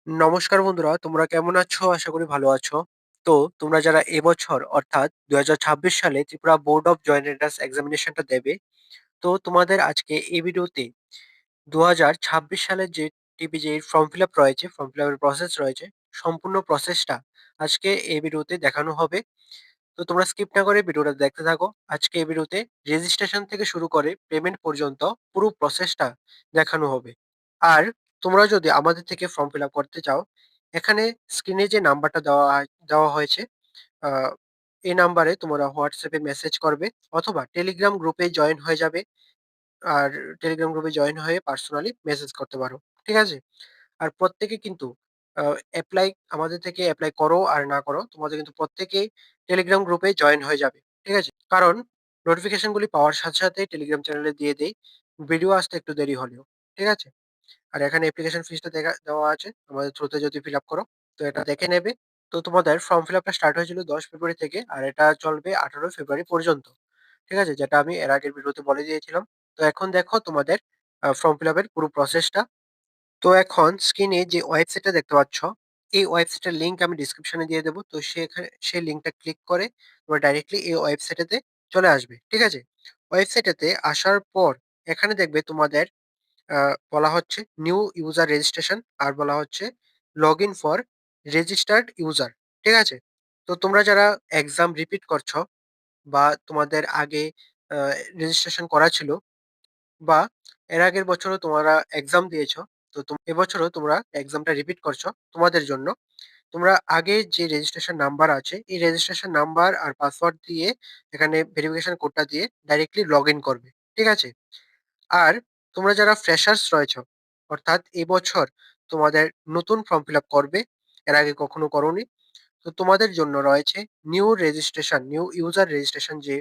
নমস্কার বন্ধুরা, তোমরা কেমন আছো? আশা করি ভালো আছো। তো তোমরা যারা এবছর অর্থাৎ ২০২৬ সালে Tripura board of joint entrance এক্সামিনেশনটা দেবে, তো তোমাদের আজকে এই ভিডিওতে ২০২৬ সালের যে টিপিজির ফর্ম ফিল আপ রয়েছে, ফর্ম ফিল আপের প্রসেস রয়েছে, সম্পূর্ণ প্রসেসটা আজকে এই ভিডিওতে দেখানো হবে। তো তোমরা স্কিপ না করে ভিডিওটা দেখতে থাকো। আজকে এই ভিডিওতে রেজিস্ট্রেশন থেকে শুরু করে পেমেন্ট পর্যন্ত পুরো প্রসেসটা দেখানো হবে। আর তোমরা যদি আমাদের থেকে ফর্ম ফিল আপ করতে চাও, এখানে স্ক্রিনে যে নাম্বারটা দেওয়া হয়েছে, আহ, এই নাম্বারে তোমরা হোয়াটসঅ্যাপে মেসেজ করবে অথবা টেলিগ্রাম গ্রুপে জয়েন হয়ে যাবে। আর টেলিগ্রাম গ্রুপে জয়েন হয়ে পার্সোনালি মেসেজ করতে পারো। ঠিক আছে? আর প্রত্যেকে কিন্তু এপ্লাই আমাদের থেকে এপ্লাই করো আর না করো, তোমাদের কিন্তু প্রত্যেকেই টেলিগ্রাম গ্রুপে জয়েন হয়ে যাবে। ঠিক আছে? কারণ নোটিফিকেশন গুলি পাওয়ার সাথে সাথে টেলিগ্রাম চ্যানেলে দিয়ে দেই, ভিডিও আসতে একটু দেরি হলেও। ঠিক আছে? আর এখানে অ্যাপ্লিকেশন ফিসটা দেওয়া আছে, আমাদের থ্রুতে যদি ফিল আপ করো তো এটা দেখে নেবে। তো তোমাদের ফর্ম ফিল আপটা স্টার্ট হয়েছিল 10 ফেব্রুয়ারি থেকে, আর এটা চলবে 18 ফেব্রুয়ারি পর্যন্ত। ঠিক আছে? যেটা আমি এর আগের ভিডিওতে বলে দিয়েছিলাম। তো এখন দেখো তোমাদের ফর্ম ফিল আপের পুরো প্রসেসটা। তো এখন স্ক্রিনে যে ওয়েবসাইটটা দেখতে পাচ্ছ, এই ওয়েবসাইটের লিংক আমি ডিসক্রিপশনে দিয়ে দেবো। তো সেখানে সেই লিংকটা ক্লিক করে তোমরা ডাইরেক্টলি এই ওয়েবসাইটেতে চলে আসবে। ঠিক আছে? ওয়েবসাইটেতে আসার পর এখানে দেখবে তোমাদের বলা হচ্ছে নিউ ইউজার রেজিস্ট্রেশন, আর বলা হচ্ছে log in for registered user. ঠিক আছে? তো তোমরা যারা এক্সাম রিপিট করছো বা তোমাদের আগে রেজিস্ট্রেশন করা ছিল, বা এর আগের বছরও তোমরা এক্সাম দিয়েছো, তো এবছরও তোমরা এক্সামটা রিপিট করছো, তোমাদের জন্য তোমরা আগে যে রেজিস্ট্রেশন নাম্বার আছে, এই রেজিস্ট্রেশন নাম্বার আর পাসওয়ার্ড দিয়ে এখানে ভেরিফিকেশন কোডটা দিয়ে ডাইরেক্টলি লগ ইন করবে। ঠিক আছে? আর তোমরা যারা ফ্রেশার্স রয়েছো, অর্থাৎ এবছর তোমাদের নতুন ফর্ম ফিল আপ করবে, এর আগে কখনো করোনি, তো তোমাদের জন্য রয়েছে new registration, new user registration যে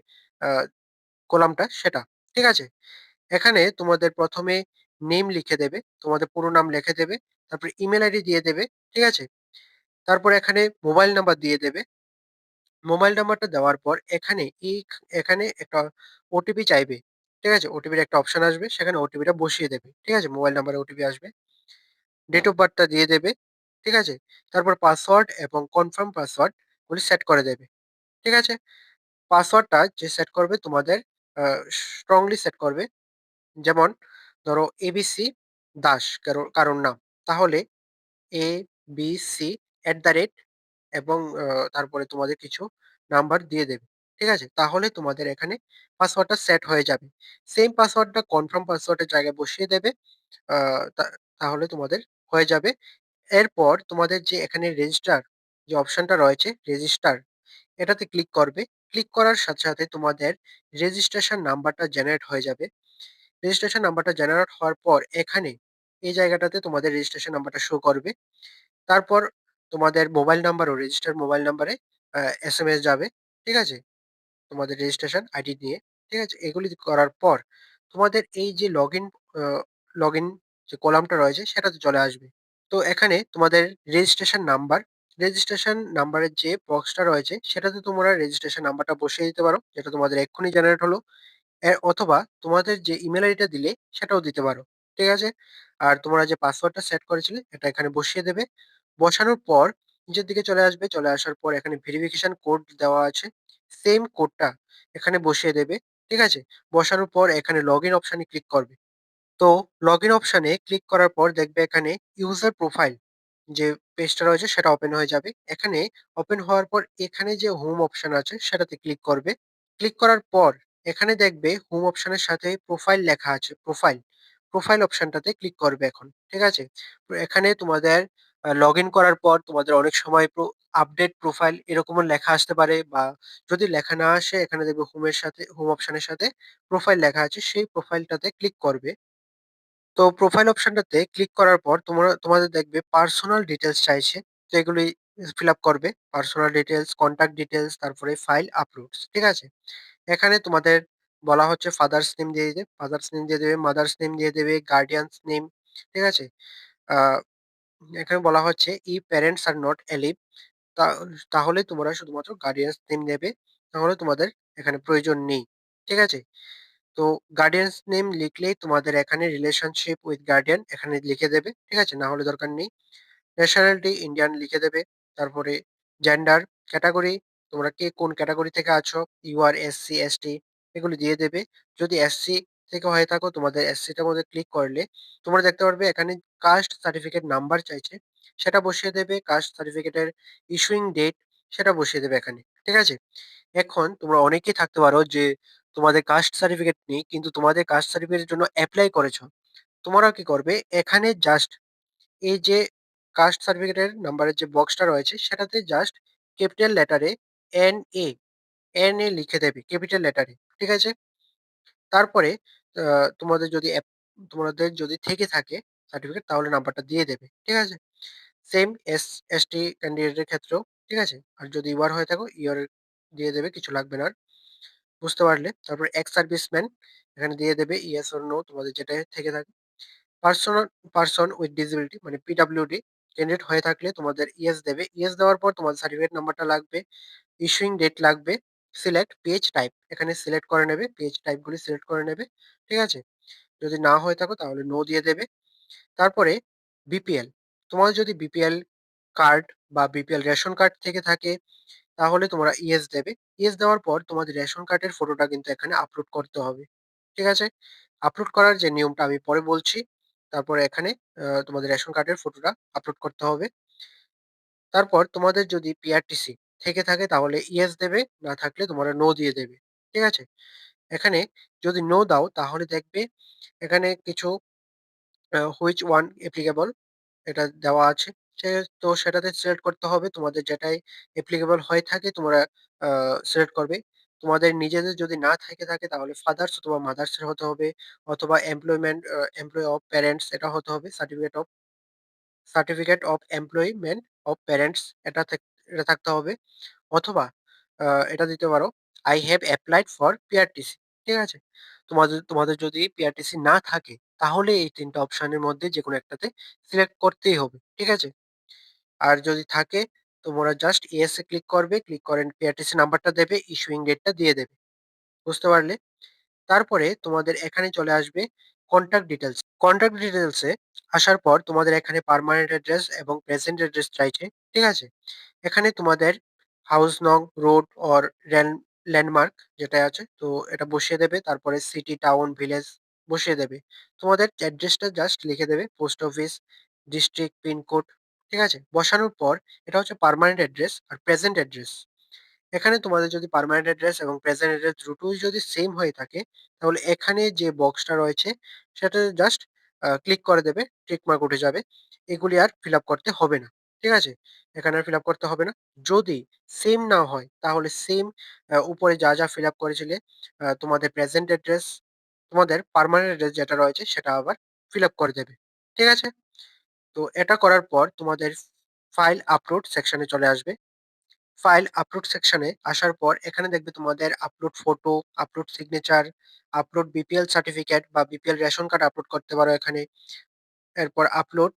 কলামটা সেটা। ঠিক আছে? এখানে তোমাদের প্রথমে নেম লিখে দেবে, তোমাদের পুরো নাম লিখে দেবে, তারপর ইমেল আইডি দিয়ে দেবে। ঠিক আছে? তারপর এখানে মোবাইল নাম্বার দিয়ে দেবে। মোবাইল নাম্বারটা দেওয়ার পর এখানে একটা ওটিপি চাইবে। ঠিক আছে? ওটিপির একটা অপশন আসবে, সেখানে ওটিপিটা বসিয়ে দেবে। ঠিক আছে? মোবাইল নাম্বারে ওটিপি আসবে। ডেট অফ বার্থটা দিয়ে দেবে। ঠিক আছে? তারপর পাসওয়ার্ড এবং কনফার্ম পাসওয়ার্ড গুলি সেট করে দেবে। ঠিক আছে? পাসওয়ার্ডটা যে সেট করবে তোমাদের স্ট্রংলি সেট করবে। যেমন ধরো এবিসি দাস কারোর নাম, তাহলে ABC@, এবং তারপরে তোমাদের কিছু নাম্বার দিয়ে দেবে। ঠিক আছে? তাহলে তোমাদের এখানে পাসওয়ার্ডটা সেট হয়ে যাবে। সেম পাসওয়ার্ডটা কনফার্ম পাসওয়ার্ডের জায়গায় বসিয়ে দেবে। আ তা তাহলে তোমাদের হয়ে যাবে। এরপর তোমাদের যে এখানে রেজিস্টার যে অপশনটা রয়েছে, রেজিস্টার, এটাতে ক্লিক করবে। ক্লিক করার সাথে সাথে তোমাদের রেজিস্ট্রেশন নাম্বারটা জেনারেট হয়ে যাবে। রেজিস্ট্রেশন নাম্বারটা জেনারেট হওয়ার পর এখানে এই জায়গাটাতে তোমাদের রেজিস্ট্রেশন নাম্বারটা শো করবে। তারপর তোমাদের মোবাইল নাম্বার ও রেজিস্টার্ড মোবাইল নাম্বারে এসএমএস যাবে। ঠিক আছে? তোমাদের রেজিস্ট্রেশন আইডি নিয়ে। ঠিক আছে? এগুলি করার পর তোমাদের এই যে লগইন যে কলামটা রয়েছে সেটাতে চলে আসবে। তো এখানে তোমাদের রেজিস্ট্রেশন নাম্বারের যে বক্সটা রয়েছে সেটাতে তোমরা রেজিস্ট্রেশন নাম্বারটা বসিয়ে দিতে পারো, যেটা তোমাদের এক্ষুনি জেনারেট হলো। অথবা তোমাদের যে ইমেল আইডিটা দিলে সেটাও দিতে পারো। ঠিক আছে? আর তোমরা যে পাসওয়ার্ডটা সেট করেছিলে এটা এখানে বসিয়ে দেবে। বসানোর পর নিচের দিকে চলে আসবে। চলে আসার পর এখানে ভেরিফিকেশন কোড দেওয়া আছে। সেম কোডটা এখানে বসিয়ে দেবে। ঠিক আছে? বসানোর পর এখানে লগইন অপশনে ক্লিক করবে। তো লগইন অপশনে ক্লিক করার পর দেখবে এখানে ইউজার প্রোফাইল যে পেজটা রয়েছে সেটা ওপেন হয়ে যাবে। এখানে ওপেন হওয়ার পর এখানে যে হোম অপশন আছে সেটাতে ক্লিক করবে। ক্লিক করার পর এখানে দেখবে হোম অপশনের সাথে প্রোফাইল লেখা আছে। প্রোফাইল অপশনটাতে ক্লিক করবে এখন। ঠিক আছে? তো এখানে তোমাদের লগইন করার পর তোমাদের অনেক সময় আপডেট প্রোফাইল এরকমও লেখা আসতে পারে, বা যদি লেখা না আসে এখানে দেখবে হোম অপশনের সাথে প্রোফাইল লেখা আছে, সেই প্রোফাইলটাতে ক্লিক করবে। তো প্রোফাইল অপশনটাতে ক্লিক করার পর তোমাদের দেখবে পার্সোনাল ডিটেইলস চাইছে। তো এগুলি ফিল আপ করবে। পার্সোনাল ডিটেইলস, কনট্যাক্ট ডিটেইলস, তারপরে ফাইল আপলোডস। ঠিক আছে? এখানে তোমাদের বলা হচ্ছে ফাদার্স নেম দিয়ে দিতে, ফাদার্স নেম দিয়ে দেবে, মাদার্স নেম দিয়ে দেবে, গার্ডিয়ানস নেম। ঠিক আছে? আ এখানে বলা হচ্ছে ইফ প্যারেন্টস আর নট এলিভ, তা তাহলে তোমরা শুধুমাত্র গার্ডিয়ানস নেম নেবে। তাহলে তোমাদের এখানে প্রয়োজন নেই। ঠিক আছে? তো গার্ডিয়ানস নেম লিখলেই তোমাদের এখানে রিলেশনশিপ উইথ গার্ডিয়ান এখানে লিখে দেবে। ঠিক আছে? না হলে দরকার নেই। ন্যাশনালিটি ইন্ডিয়ান লিখে দেবে। তারপরে জেন্ডার, ক্যাটেগরি তোমরা কে কোন ক্যাটেগরি থেকে আছো, ইউআর, এসসি, এসটি এগুলো দিয়ে দেবে। যদি এসসি থেকে হয়ে থাকো তোমাদের এসসিটার মধ্যে ক্লিক করলে তোমরা দেখতে পারবে এখানে কাস্ট সার্টিফিকেট নাম্বার চাইছে, সেটা বসিয়ে দেবে। কাস্ট সার্টিফিকেটের ইস্যুইং ডেট সেটা বসিয়ে দেবে এখানে। ঠিক আছে? এখন তোমরা অনেকেই থাকতে পারো যে তোমাদের কাস্ট সার্টিফিকেট নেই কিন্তু তোমাদের কাস্ট সার্টিফিকেটের জন্য এপ্লাই করেছো। তোমরা কি করবে এখানে জাস্ট এই যে কাস্ট সার্টিফিকেটের নাম্বারের যে বক্সটা রয়েছে সেটাতে জাস্ট ক্যাপিটাল লেটারে এন এ লিখে দেবে ক্যাপিটাল লেটারে। ঠিক আছে? তারপরে তোমাদের যদি থেকে থাকে সার্টিফিকেট তাহলে নাম্বারটা দিয়ে দেবে। ঠিক আছে? সেম এসটি ক্যান্ডিডেটের ক্ষেত্রেও। ঠিক আছে? আর যদি ইউআর হয়ে থাকো ইউআর দিয়ে দেবে, কিছু লাগবে না আর। বুঝতে পারলে? তারপর এক্স সার্ভিসম্যান এখানে দিয়ে দেবে ইয়েস অর নো তোমাদের যেটা থেকে থাকে। পার্সোনাল পারসন উইথ ডিসেবিলিটি মানে পিডব্লিউডি ক্যান্ডিডেট হয়ে থাকলে তোমাদের ইয়েস দেবে। ইয়েস দেওয়ার পর তোমাদের সার্টিফিকেট নাম্বারটা লাগবে, ইস্যুইং ডেট লাগবে। সিলেক্ট পেজ টাইপ এখানে সিলেক্ট করে নেবে, পেজ টাইপগুলি সিলেক্ট করে নেবে। ঠিক আছে? যদি না হয়ে থাকো তাহলে নো দিয়ে দেবে। তারপরে বিপিএল, তোমাদের যদি বিপিএল কার্ড বা বিপিএল রেশন কার্ড থেকে থাকে তাহলে তোমরা ইয়েস দেবে। ইয়েস দেওয়ার পর তোমাদের রেশন কার্ডের ফটোটা কিন্তু এখানে আপলোড করতে হবে। ঠিক আছে? আপলোড করার যে নিয়মটা আমি পরে বলছি। তারপরে এখানে তোমাদের রেশন কার্ডের ফটোটা আপলোড করতে হবে। তারপর তোমাদের যদি পিআরটিসি থেকে থাকে তাহলে ইয়েস দেবে, না থাকলে তোমরা নো দিয়ে দেবে। ঠিক আছে? এখানে যদি নো দাও তাহলে দেখবে এখানে কিছু হুইচ ওয়ান অ্যাপ্লিকেবল এটা দেওয়া আছে। সে তো সেটাতে সিলেক্ট করতে হবে। তোমাদের যেটাই অ্যাপ্লিকেবল হয়ে থাকে তোমরা সিলেক্ট করবে। তোমাদের নিজেদের যদি না থেকে থাকে তাহলে ফাদার্স অথবা মাদার্স এর হতে হবে, অথবা এমপ্লয়ি অফ প্যারেন্টস এটা হতে হবে। Certificate of employment of parents এটা থাকতে হবে। অথবা এটা দিতে পারো I have applied for PRTC. ঠিক আছে? তোমাদের যদি পিআরটিসি না থাকে তাহলে এই ৩ টা অপশনের মধ্যে যেকোনো একটাতে সিলেক্ট করতেই হবে। ঠিক আছে? আর যদি থাকে তোমরা জাস্ট ইয়েস এ ক্লিক করবে। ক্লিক করে পিআরটিসি নাম্বারটা দেবে, ইস্যুইং ডেটটা দিয়ে দেবে। বুঝতে পারলে? তারপরে তোমাদের এখানে চলে আসবে কন্টাক্ট ডিটেইলস। কন্টাক্ট ডিটেইলস এ আসার পর তোমাদের এখানে পার্মানেন্ট অ্যাড্রেস এবং প্রেজেন্ট অ্যাড্রেস চাইছে। ঠিক আছে? এখানে তোমাদের হাউস নং, রোড অর ল্যান্ডমার্ক যেটা আছে তো এটা বসিয়ে দেবে। তারপরে সিটি, টাউন, ভিলেজ বসিয়ে দেবে। তোমাদের অ্যাড্রেসটা জাস্ট লিখে দেবে পোস্ট অফিস, ডিস্ট্রিক্ট, পিনকোড। ঠিক আছে? বসানোর পর এটা হচ্ছে পার্মানেন্ট অ্যাড্রেস আর প্রেজেন্ট অ্যাড্রেস। এখানে তোমাদের যদি পার্মানেন্ট অ্যাড্রেস এবং প্রেজেন্ট অ্যাড্রেস দুটোই যদি সেম হয়ে থাকে তাহলে এখানে যে বক্সটা রয়েছে সেটাতে জাস্ট ক্লিক করে দেবে, টিক মার্ক উঠে যাবে। এগুলি আর ফিল আপ করতে হবে না। ঠিক আছে? এখানে আর ফিল আপ করতে হবে না। যদি সেম না হয় তাহলে সেম উপরে যা ফিল আপ করেছিলে তোমাদের প্রেজেন্ট অ্যাড্রেস, তোমাদের পার্মানেন্ট অ্যাড্রেস যেটা রয়েছে সেটা আবার ফিল আপ করে দেবে। ঠিক আছে? তো এটা করার পর তোমাদের ফাইল আপলোড সেকশনে চলে আসবে। ফাইল আপলোড সেকশনে আসার পর এখানে দেখবে তোমাদের upload photo, upload signature, upload BPL certificate বা বিপিএল রেশন কার্ড আপলোড করতে পারো এখানে। এরপর আপলোড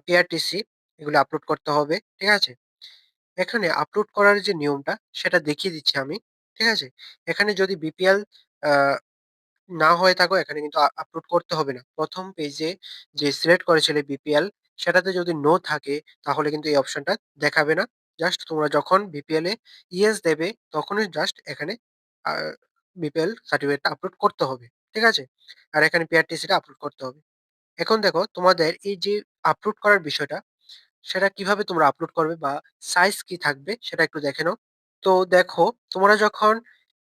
পিআরটিসি এগুলো আপলোড করতে হবে। ঠিক আছে? এখানে আপলোড করার যে নিয়মটা সেটা দেখিয়ে দিচ্ছি আমি। ঠিক আছে? এখানে যদি বিপিএল আ না হয়ে থাকো এখানে কিন্তু আপলোড করতে হবে না। ১ম পেজে যে সিলেক্ট করেছিলে বিপিএল সেটাতে যদি নো থাকে তাহলে কিন্তু এই অপশনটা দেখাবে না। জাস্ট তোমরা যখন বিপিএল এ ইয়েস দেবে তখনই জাস্ট এখানে আ বিপিএল সার্টিফিকেটটা আপলোড করতে হবে। ঠিক আছে? আর এখানে পিআরটিসি টা আপলোড করতে হবে। এখন দেখো তোমাদের এই যে আপলোড করার বিষয়টা সেটা কিভাবে তোমরা আপলোড করবে বা সাইজ কি থাকবে সেটা একটু দেখে নাও। তো দেখো তোমরা যখন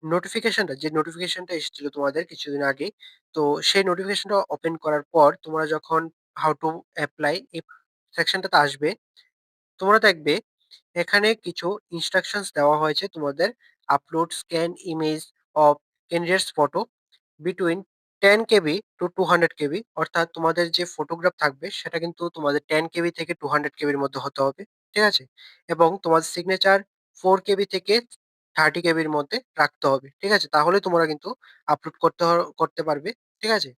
নোটিফিকেশনটা এসেছিল তোমাদের কিছুদিন আগে, তো সেই নোটিফিকেশনটা ওপেন করার পর তোমরা যখন হাউ টু অ্যাপ্লাই এই সেকশনটাতে আসবে, তোমরা দেখবে এখানে কিছু ইনস্ট্রাকশনস দেওয়া হয়েছে তোমাদের। Upload scan image of candidates photo between 10 KB to 200 KB, অর্থাৎ তোমাদের যে ফটোগ্রাফ থাকবে সেটা কিন্তু তোমাদের 10 কেবি থেকে 200 কেবির মধ্যে হতে হবে। ঠিক আছে? এবং তোমার সিগনেচার 4 কেবি থেকে 30 কেবির মধ্যে রাখতে হবে। ঠিক আছে? তাহলে তোমরা কিন্তু আপলোড করতে পারবে। ঠিক আছে?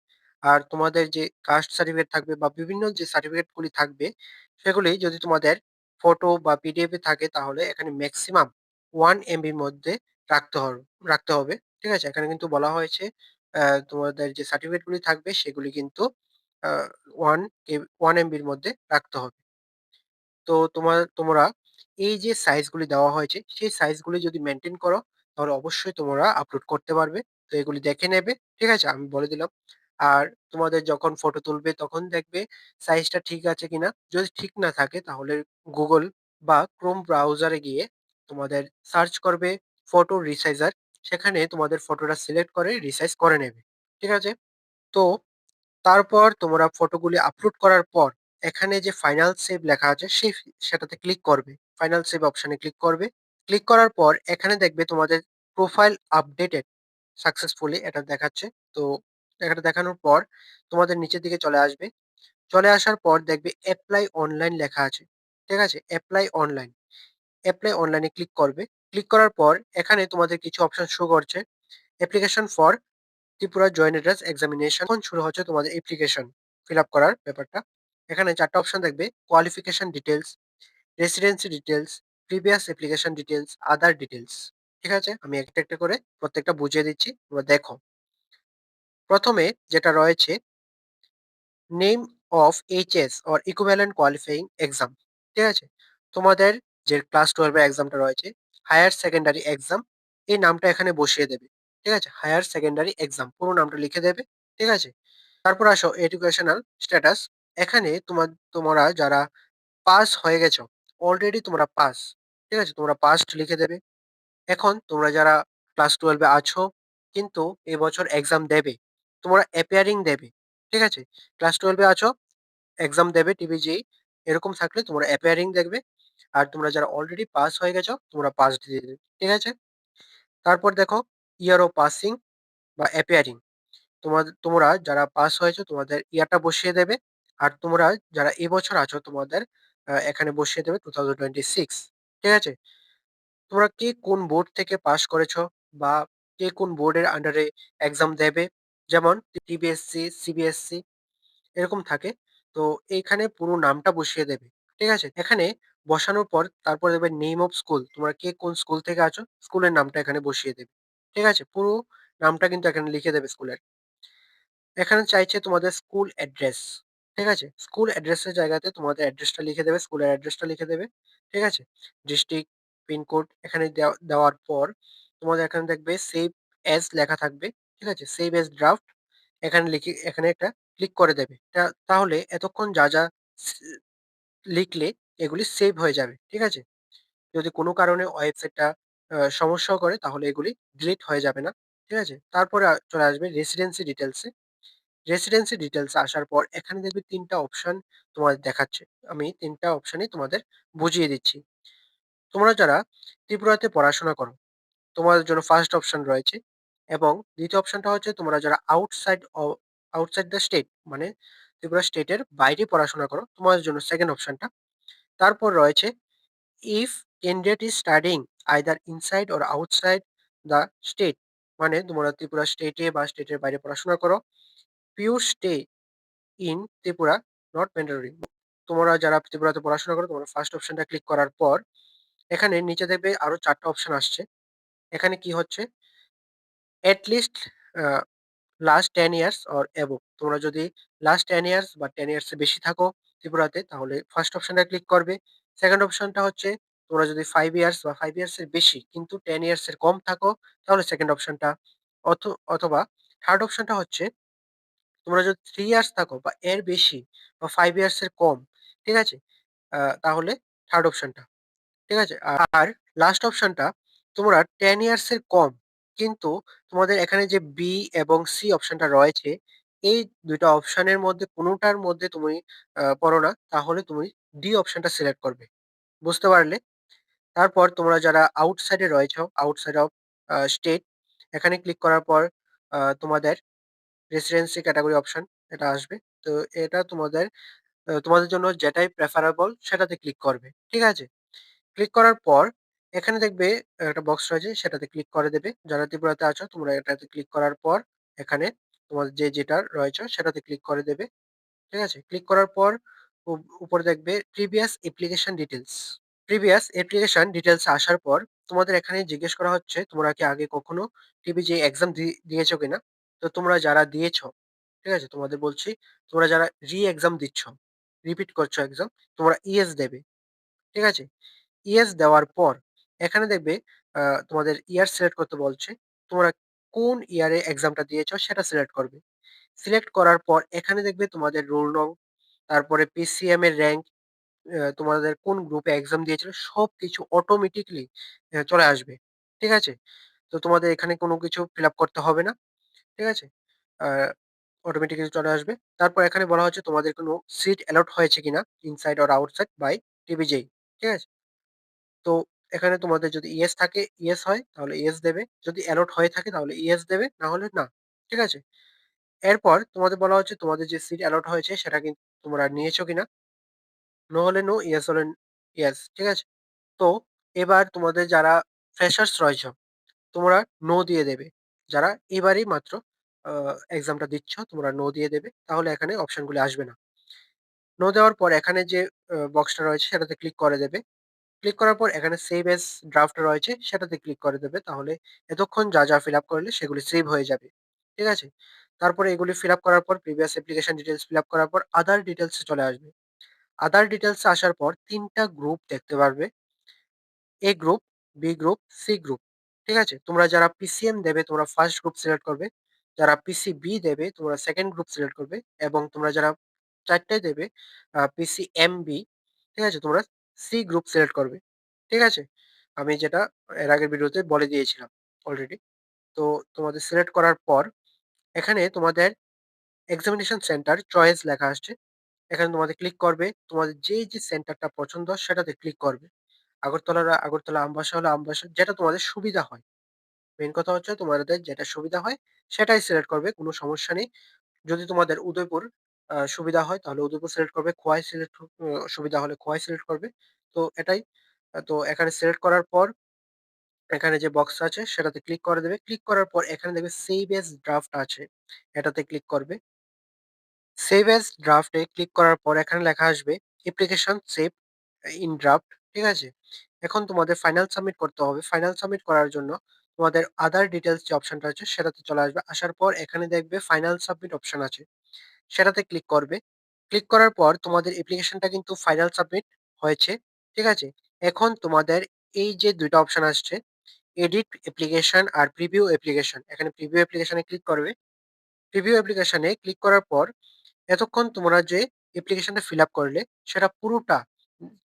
আর তোমাদের যে কাস্ট সার্টিফিকেট থাকবে বা বিভিন্ন যে সার্টিফিকেট গুলি থাকবে সেগুলি যদি তোমাদের ফটো বা পিডিএফ এ থাকে তাহলে এখানে মেক্সিমাম 1 এমবির মধ্যে রাখতে হর রাখতে হবে। ঠিক আছে? এখানে কিন্তু বলা হয়েছে তোমাদের যে সার্টিফিকেট গুলি থাকবে সেগুলি কিন্তু আ 1 এমবির মধ্যে রাখতে হবে। তো তোমরা এই যে সাইজগুলি দেওয়া হয়েছে, সেই সাইজগুলি যদি মেইনটেইন করো, তাহলে অবশ্যই তোমরা আপলোড করতে পারবে। তো এগুলি দেখে নেবে। ঠিক আছে? আমি বলে দিলাম। আর তোমাদের যখন ফটো তুলবে তখন দেখবে সাইজটা ঠিক আছে কিনা। যদি ঠিক না থাকে তাহলে Google বা Chrome ব্রাউজারে গিয়ে তোমাদের সার্চ করবে ফটো রিসাইজার। সেখানে তোমাদের ফটোটা সিলেক্ট করে রিসাইজ করে নেবে। ঠিক আছে? তো তারপর তোমরা ফটোগুলি আপলোড করার পর এখানে যে ফাইনাল সেভ লেখা আছে সেটাতে ক্লিক করবে। ফাইনাল সেভ অপশনে ক্লিক করবে। ক্লিক করার পর এখানে দেখবে তোমাদের প্রোফাইল আপডেটেড সাকসেসফুলি এটা দেখাচ্ছে। তো এটা দেখানোর পর তোমাদের নিচের দিকে চলে আসবে। চলে আসার পর দেখবে এপ্লাই অনলাইন লেখা আছে। ঠিক আছে? Apply online. এপ্লাই অনলাইনে ক্লিক করবে। ক্লিক করার পর এখানে তোমাদের কিছু অপশন শো করছে। Application for Tripura joint entrance examination এখন শুরু হচ্ছে তোমাদের অ্যাপ্লিকেশন ফিল আপ করার ব্যাপারটা। এখানে ৪ টা অপশন দেখবে। Qualification details, residency details, previous application details, other details. ঠিক আছে? আমি একটা করে প্রত্যেকটা বুঝিয়ে দিচ্ছি। তোমরা দেখো। ১ম এ যেটা রয়েছে name of HS or equivalent qualifying exam. ঠিক আছে? তোমাদের যে ক্লাস 12 এর এক্সামটা রয়েছে, হায়ার সেকেন্ডারি এক্সাম, এই নামটা এখানে বসিয়ে দেবে। ঠিক আছে? হায়ার সেকেন্ডারি এক্সাম পুরো নামটা লিখে দেবে। ঠিক আছে? তারপর আসো এডুকেশনাল স্ট্যাটাস। এখানে তোমরা যারা পাস হয়ে গেছো, অলরেডি তোমরা পাস। ঠিক আছে? তোমরা পাসড লিখে দেবে। এখন তোমরা যারা ক্লাস 12 এ আছো কিন্তু এবছর এক্সাম দেবে, তোমরা অ্যাপিয়ারিং দেবে। ঠিক আছে? ক্লাস 12 এ আছো, এক্সাম দেবে টিভিজেই, এরকম থাকলে তোমরা অ্যাপিয়ারিং দেখবে। আর তোমরা যারা অলরেডি পাস হয়ে গেছো, তোমরা পাসড দিয়ে দেবে। ঠিক আছে? তারপর দেখো ইয়ার অফ পাসিং বা অ্যাপিয়ারিং। তোমরা যারা পাস হয়েছো তোমাদের ইয়ারটা বসিয়ে দেবে। আর তোমরা যারা এবছর আছো তোমাদের এখানে বসিয়ে দেবে 2026। ঠিক আছে? তোমরা কে কোন বোর্ড থেকে পাস করেছো বা কে কোন বোর্ডের আন্ডারে এক্সাম দেবে, যেমন টিবিএসসি, সিবিএসসি এরকম থাকে। তো এইখানে পুরো নামটা বসিয়ে দেবে। ঠিক আছে? এখানে বসানোর পর তারপর দেবে নেম অফ স্কুল। তোমরা কে কোন স্কুল থেকে আছো, স্কুলের নামটা এখানে বসিয়ে দেবে। ঠিক আছে? পুরো নামটা কিন্তু এখানে লিখে দেবে স্কুলের। এখানে চাইছে তোমাদের স্কুল অ্যাড্রেস। ঠিক আছে? স্কুল অ্যাড্রেসের জায়গাতে তোমাদের অ্যাড্রেসটা লিখে দেবে, স্কুলের অ্যাড্রেসটা লিখে দেবে। ঠিক আছে? ডিস্ট্রিক্ট, পিনকোড এখানে দেওয়ার পর তোমাদের এখানে দেখবে সেভ অ্যাজ লেখা থাকবে। ঠিক আছে? সেভ অ্যাজ ড্রাফট এখানে একটা ক্লিক করে দেবে। তাহলে এতক্ষণ যা স লিখলে এগুলি সেভ হয়ে যাবে। ঠিক আছে? যদি কোনো কারণে ওয়েবসাইটটা সমস্যাও করে তাহলে এগুলি ডিলিট হয়ে যাবে না। ঠিক আছে? তারপরে চলে আসবে রেসিডেন্সি ডিটেইলস এ। রেসিডেন্সি ডিটেইলস আসার পর এখানে দেখবে ৩ টা অপশন তোমাদের দেখাচ্ছে। আমি ৩ টা অপশনই তোমাদের বুঝিয়ে দিচ্ছি। তোমরা যারা ত্রিপুরাতে পড়াশোনা করো, তোমাদের জন্য ফার্স্ট অপশন রয়েছে এবং দ্বিতীয় অপশনটা হচ্ছে তোমরা যারা আউটসাইড দ্য স্টেট মানে ত্রিপুরা স্টেটের বাইরে পড়াশোনা করো, তোমাদের জন্য সেকেন্ড অপশনটা। তারপর রয়েছে if candidate is studying either inside or outside the state, মানে তোমরা ত্রিপুরা স্টেটে বা স্টেটের বাইরে পড়াশোনা করো, pure stay in Tripura not mandatory. তোমরা যারা ত্রিপুরাতে পড়াশোনা করো তোমরা ফার্স্ট অপশনটা ক্লিক করার পর এখানে নিচে দেখবে আরো ৪ টা অপশন আসছে। এখানে কি হচ্ছে at least last 10 years or above. তোমরা যদি লাস্ট 10 ইয়ার্স বা 10 ইয়ার্স এর বেশি থাকো ত্রিপুরাতে তাহলে ফার্স্ট অপশনটা ক্লিক করবে। সেকেন্ড অপশনটা হচ্ছে তোমরা যদি 5 ইয়ার্স বা 5 ইয়ার্স এর বেশি কিন্তু 10 ইয়ার্স এর কম থাকো তাহলে সেকেন্ড অপশনটা। অথবা থার্ড অপশনটা হচ্ছে তোমরা যদি 3 ইয়ার্স থাকো বা এর বেশি বা 5 ইয়ার্স এর কম, ঠিক আছে? তাহলে থার্ড অপশনটা। ঠিক আছে? আর লাস্ট অপশনটা তোমরা 10 ইয়ার্স এর কম কিন্তু তোমাদের এখানে যে বি এবং সি অপশনটা রয়েছে, এই ২ টা অপশনের মধ্যে কোনটার মধ্যে তুমি পড়ো না, তাহলে তুমি ডি অপশনটা সিলেক্ট করবে। বুঝতে পারলে? তারপর তোমরা যারা আউটসাইড এ রয়েছো, আউটসাইড অফ স্টেট, এখানে ক্লিক করার পর তোমাদের রেসিডেন্সি ক্যাটেগরি অপশন এটা আসবে। তো এটা তোমাদের জন্য যেটাই প্রেফারেবল সেটাতে ক্লিক করবে। ঠিক আছে? ক্লিক করার পর এখানে দেখবে একটা বক্স রয়েছে সেটাতে ক্লিক করে দেবে। যারা ত্রিপুরাতে আছো তোমরা এটাতে ক্লিক করার পর এখানে তোমাদের যেটা রয়েছে সেটাতে ক্লিক করে দেবে। ঠিক আছে? ক্লিক করার পর উপরে দেখবে previous application details. Previous application details আসার পর তোমাদের এখানে জিজ্ঞেস করা হচ্ছে তোমরা কি আগে কখনো টিবিজে এক্সাম দিয়েছো কিনা? তো তোমরা যারা দিয়েছো, ঠিক আছে? তোমাদের বলছি তোমরা যারা এক্সাম দিচ্ছ, রিপিট করছো এক্সাম, তোমরা ইয়েস দেবে। ঠিক আছে? ইয়েস দেওয়ার পর এখানে দেখবে তোমাদের ইয়ার সিলেক্ট করতে বলছে। তোমরা কোন ইয়ারে এক্সামটা দিয়েছো সেটা সিলেক্ট করবে। সিলেক্ট করার পর এখানে দেখবে তোমাদের রোল নং, তারপরে পিসিএম এর র‍্যাংক, তোমাদের কোন গ্রুপে এক্সাম দিয়েছিল সবকিছু অটোমেটিক্যালি চলে আসবে। ঠিক আছে? তো তোমাদের এখানে কোনো কিছু ফিল আপ করতে হবে না। ঠিক আছে? আ অটোমেটিক্যালি চলে আসবে। তারপর এখানে বলা হচ্ছে তোমাদের কোনো সিট অ্যালট হয়েছে কিনা ইনসাইড অর আউটসাইড বাই টিবিজেই। ঠিক আছে? তো এখানে তোমাদের যদি ইয়েস থাকে, ইয়েস হয় তাহলে ইয়েস দেবে। যদি অ্যালট হয়ে থাকে তাহলে ইয়েস দেবে, না হলে না। ঠিক আছে? এরপর তোমাদের বলা হচ্ছে তোমাদের যে সিট অ্যালট হয়েছে সেটা তোমরা নিয়েছো কিনা? নো হলে নো, ইয়েস হলে ইয়েস। ঠিক আছে? তো এবার তোমাদের যারা ফ্রেশার্স রয়েছ, তোমরা নো দিয়ে দেবে। যারা এবারেই মাত্র আ এক্সামটা দিচ্ছ তোমরা নো দিয়ে দেবে। তাহলে এখানে অপশনগুলো আসবে না। নো দেওয়ার পর এখানে যে বক্সটা রয়েছে সেটাতে ক্লিক করে দেবে। ক্লিক করার পর এখানে সেভ এস ড্রাফট রয়েছে সেটাতে ক্লিক করে দেবে। তাহলে এতক্ষণ যা ফিল আপ করলে সেগুলি সেভ হয়ে যাবে। ঠিক আছে? তারপরে এগুলি ফিল আপ করার পর previous application details fill up করার পর আদার ডিটেইলস এ চলে আসবে। আদার ডিটেইলস এ আসার পর ৩ টা গ্রুপ দেখতে পারবে। A group, B group, C group. ঠিক আছে? তোমরা যারা পিসিএম দেবে তোমরা ফার্স্ট গ্রুপ সিলেক্ট করবে। যারা পিসিবি দেবে তোমরা সেকেন্ড গ্রুপ সিলেক্ট করবে এবং তোমরা যারা ৪ টায় দেবে পিসিএমবি, ঠিক আছে? তোমরা সি গ্রুপ সিলেক্ট করবে। ঠিক আছে? আমি যেটা এর আগের ভিডিওতে বলে দিয়েছিলাম অলরেডি। তো তোমাদের সিলেক্ট করার পর এখানে তোমাদের এক্সামিনেশন সেন্টার চয়েস লেখা আসছে। এখানে তোমাদের ক্লিক করবে। তোমাদের যে সেন্টারটা পছন্দ সেটাতে ক্লিক করবে। আগরতলা, আমবাসা হলে আমবাসা, যেটা তোমাদের সুবিধা হয়। মেইন কথা হচ্ছে তোমাদের যেটা সুবিধা হয় সেটাই সিলেক্ট করবে। কোনো সমস্যা নেই। যদি তোমাদের উদয়পুর সুবিধা হয় তাহলে উদয়পুর সিলেক্ট করবে। খোয়াই সুবিধা হলে খোয়াই সিলেক্ট করবে। তো এটাই। তো এখানে সিলেক্ট করার পর এখানে যে বক্স আছে সেটাতে ক্লিক করে দেবে। ক্লিক করার পর এখানে দেখবে সেভ এস ড্রাফট আছে। এটাতে ক্লিক করবে। সেভ এস ড্রাফট এ ক্লিক করার পর এখানে লেখা আসবে অ্যাপ্লিকেশন সেভ ইন ড্রাফট। ঠিক আছে? এখন তোমাদের ফাইনাল সাবমিট করতে হবে। ফাইনাল সাবমিট করার জন্য তোমাদের আদার ডিটেইলস যে অপশনটা আছে সেটাতে চলে আসবে। আসার পর এখানে দেখবে ফাইনাল সাবমিট অপশন আছে। সেটাতে ক্লিক করবে। ক্লিক করার পর তোমাদের অ্যাপ্লিকেশনটা কিন্তু ফাইনাল সাবমিট হয়েছে। ঠিক আছে? এখন তোমাদের এই যে ২ টা অপশন আসছে, এডিট অ্যাপ্লিকেশন আর প্রিভিউ অ্যাপ্লিকেশন। এখানে প্রিভিউ অ্যাপ্লিকেশন এ ক্লিক করবে। প্রিভিউ অ্যাপ্লিকেশন এ ক্লিক করার পর এতক্ষণ তোমরা যে অ্যাপ্লিকেশনটা ফিল আপ করলে সেটা পুরোটা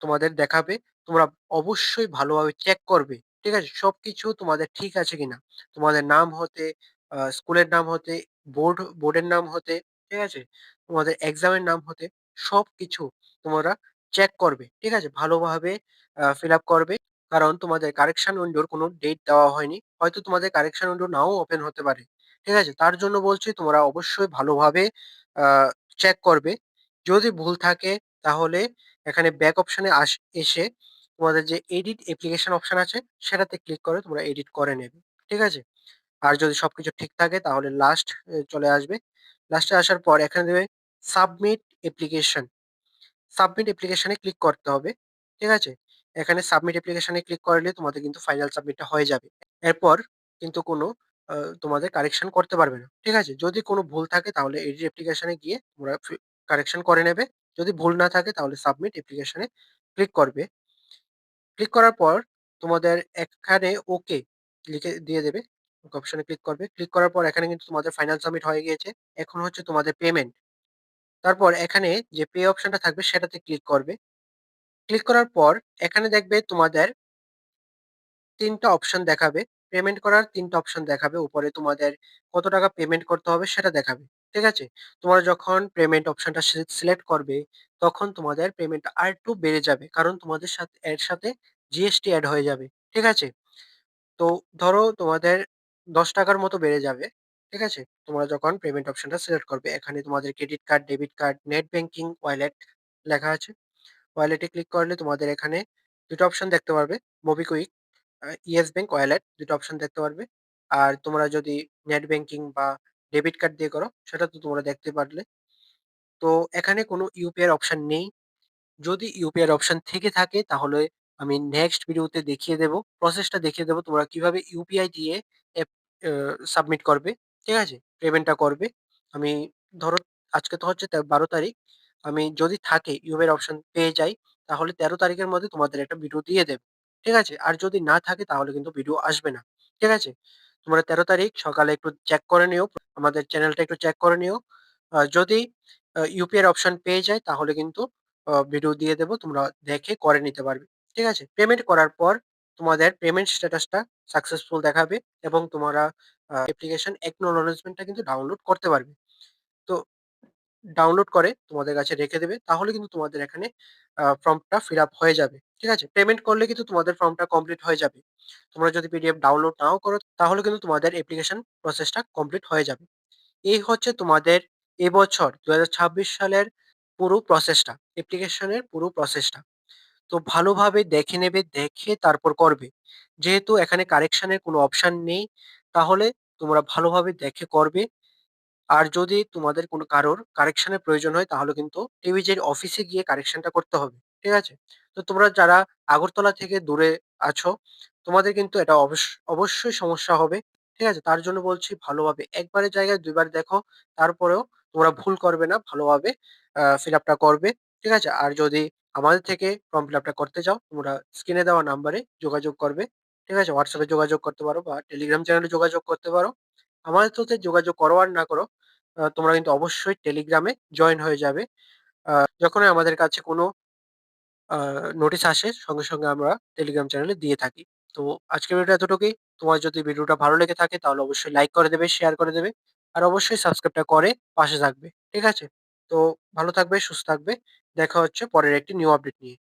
তোমাদের দেখাবে। তোমরা অবশ্যই ভালোভাবে চেক করবে। ঠিক আছে? সবকিছু তোমাদের ঠিক আছে কিনা। তোমাদের নাম হতে, স্কুলের নাম হতে, বোর্ডের নাম হতে, ঠিক আছে? তোমাদের এক্সামের নাম হতে সবকিছু তোমরা চেক করবে। ঠিক আছে? ভালোভাবে ফিল আপ করবে। কারণ তোমাদের কারেকশন উইন্ডোর কোনো ডেট দেওয়া হয়নি। হয়তো তোমাদের কারেকশন উইন্ডো নাও ওপেন হতে পারে। ঠিক আছে? তার জন্য বলছি তোমরা অবশ্যই ভালোভাবে আ চেক করবে। যদি ভুল থাকে তাহলে এখানে ব্যাক অপশন এ এসে তোমাদের যে এডিট অ্যাপ্লিকেশন অপশন আছে সেটাতে ক্লিক করে তোমরা এডিট করে নেবে। ঠিক আছে? আর যদি সবকিছু ঠিক থাকে তাহলে লাস্ট চলে আসবে। লাস্টে আসার পর এখানে দেবে সাবমিট অ্যাপ্লিকেশন। সাবমিট অ্যাপ্লিকেশন এ ক্লিক করতে হবে। ঠিক আছে? এখানে সাবমিট অ্যাপ্লিকেশন এ ক্লিক করলে তোমাদের কিন্তু ফাইনাল সাবমিটটা হয়ে যাবে। এরপর কিন্তু কোনো আ তোমাদের কারেকশন করতে পারবে না। ঠিক আছে? যদি কোনো ভুল থাকে তাহলে এডিট অ্যাপ্লিকেশন এ গিয়ে তোমরা কারেকশন করে নেবে। যদি ভুল না থাকে তাহলে সাবমিট অ্যাপ্লিকেশন এ ক্লিক করবে। ক্লিক করার পর তোমাদের এখানে ওকে লিখে দিয়ে দেবে। ওকে অপশন এ ক্লিক করবে। ক্লিক করার পর এখানে কিন্তু তোমাদের ফাইনাল সাবমিট হয়ে গিয়েছে। এখন হচ্ছে তোমাদের পেমেন্ট। তারপর এখানে যে পে অপশনটা থাকবে সেটাতে ক্লিক করবে। ক্লিক করার পর এখানে দেখবে তোমাদের ৩ টা অপশন দেখাবে। পেমেন্ট করার ৩ টা অপশন দেখাবে। উপরে তোমাদের কত টাকা পেমেন্ট করতে হবে সেটা দেখাবে। ঠিক আছে? তোমরা যখন পেমেন্ট অপশনটা সিলেক্ট করবে, তখন তোমাদের পেমেন্টটা আরেকটু বেড়ে যাবে। কারণ তোমাদের এর সাথে জিএসটি এড হয়ে যাবে। ঠিক আছে? তো ধরো তোমাদের ৳১০ র মতো বেড়ে যাবে। ঠিক আছে? তোমরা যখন পেমেন্ট অপশনটা সিলেক্ট করবে। এখানে তোমাদের credit card, debit card, net banking, wallet লেখা আছে। ওয়ালেটে ক্লিক করলে তোমাদের এখানে ২ টা অপশন দেখতে পারবে। মোবিকুইক, ইয়েস ব্যাংক, ওয়ালেট ২ টা অপশন দেখতে পারবে। আর তোমরা যদি নেট ব্যাংকিং বা ডেবিট কার্ড দিয়ে করো সেটা তো তোমরা দেখতে পারলে। তো এখানে কোনো ইউপিআই এর অপশন নেই। যদি ইউপিআই এর অপশন থেকে থাকে তাহলে আমি নেক্সট ভিডিওতে দেখিয়ে দেব। প্রসেসটা দেখিয়ে দেব তোমরা কিভাবে ইউপিআই দিয়ে অ্যাপ আ সাবমিট করবে। ঠিক আছে? পেমেন্টটা করবে। আমি ধরো আজকে তো হচ্ছে ১২ তারিখ। আমি যদি থাকে ইউপিআই এর অপশন পেয়ে যাই তাহলে ১৩ তারিখের মধ্যে তোমাদের একটা ভিডিও দিয়ে দেবে। ঠিক আছে? আর যদি না থাকে তাহলে কিন্তু ভিডিও আসবে না। ঠিক আছে? তোমরা ১৩ তারিখ সকালে একটু চেক করে নিও। আমাদের চ্যানেলটা একটু চেক করে নিও। যদি ইউপিআই এর অপশন পেয়ে যাই তাহলে কিন্তু ভিডিও দিয়ে দেব। তোমরা দেখে করে নিতে পারবে। ঠিক আছে? পেমেন্ট করার পর তোমাদের পেমেন্ট স্ট্যাটাসটা সাকসেসফুল দেখাবে এবং তোমরা অ্যাপ্লিকেশন একনলেজমেন্ট টা কিন্তু ডাউনলোড করতে পারবে। তো ডাউনলোড করে তোমাদের কাছে রেখে দেবে। তাহলে কিন্তু তোমাদের এখানে ফর্মটা ফিল আপ হয়ে যাবে। ঠিক আছে? পেমেন্ট করলে কিন্তু তোমাদের ফর্মটা কমপ্লিট হয়ে যাবে। তোমরা যদি পিডিএফ ডাউনলোড নাও করো তাহলে কিন্তু তোমাদের অ্যাপ্লিকেশন প্রসেসটা কমপ্লিট হয়ে যাবে। এই হচ্ছে তোমাদের এবছর ২০২৬ সালের পুরো প্রসেসটা, অ্যাপ্লিকেশনের পুরো প্রসেসটা। তো ভালোভাবে দেখে নেবে, দেখে তারপর করবে। যেহেতু এখানে কারেকশন এর কোনো অপশন নেই, তাহলে তোমরা ভালোভাবে দেখে করবে। আর যদি তোমাদের কোনো কারোর কারেকশন এর প্রয়োজন হয় তাহলে কিন্তু টিভিজের অফিসে গিয়ে কারেকশনটা করতে হবে। ঠিক আছে? তো তোমরা যারা আগরতলা থেকে দূরে আছো, তোমাদের কিন্তু এটা অবশ্যই সমস্যা হবে। ঠিক আছে? তার জন্য বলছি ভালোভাবে একবারের জায়গায় ২ বার দেখো। তারপরেও তোমরা ভুল করবে না। ভালোভাবে ফিল আপটা করবে। ঠিক আছে? আর যদি আমাদের থেকে ফর্ম ফিল আপটা করতে চাও, তোমরা স্ক্রিনে দেওয়া নাম্বারে যোগাযোগ করবে। ঠিক আছে? WhatsApp এ যোগাযোগ করতে পারো বা টেলিগ্রাম চ্যানেলে যোগাযোগ করতে পারো। আমাদের সাথে যোগাযোগ করো আর না করো, তোমরা কিন্তু অবশ্যই টেলিগ্রামে জয়েন হয়ে যাবে। যখনই আমাদের কাছে কোনো আ নোটিশ আসে সঙ্গে আমরা টেলিগ্রাম চ্যানেলে দিয়ে থাকি। তো আজকের ভিডিওটা এতটুকুই। তোমার যদি ভিডিওটা ভালো লেগে থাকে তাহলে অবশ্যই লাইক করে দেবে, শেয়ার করে দেবে। আর অবশ্যই সাবস্ক্রাইবটা করে পাশে থাকবে। ঠিক আছে? তো ভালো থাকবে, সুস্থ থাকবে। দেখা হচ্ছে পরের একটি নিউ আপডেট নিয়ে।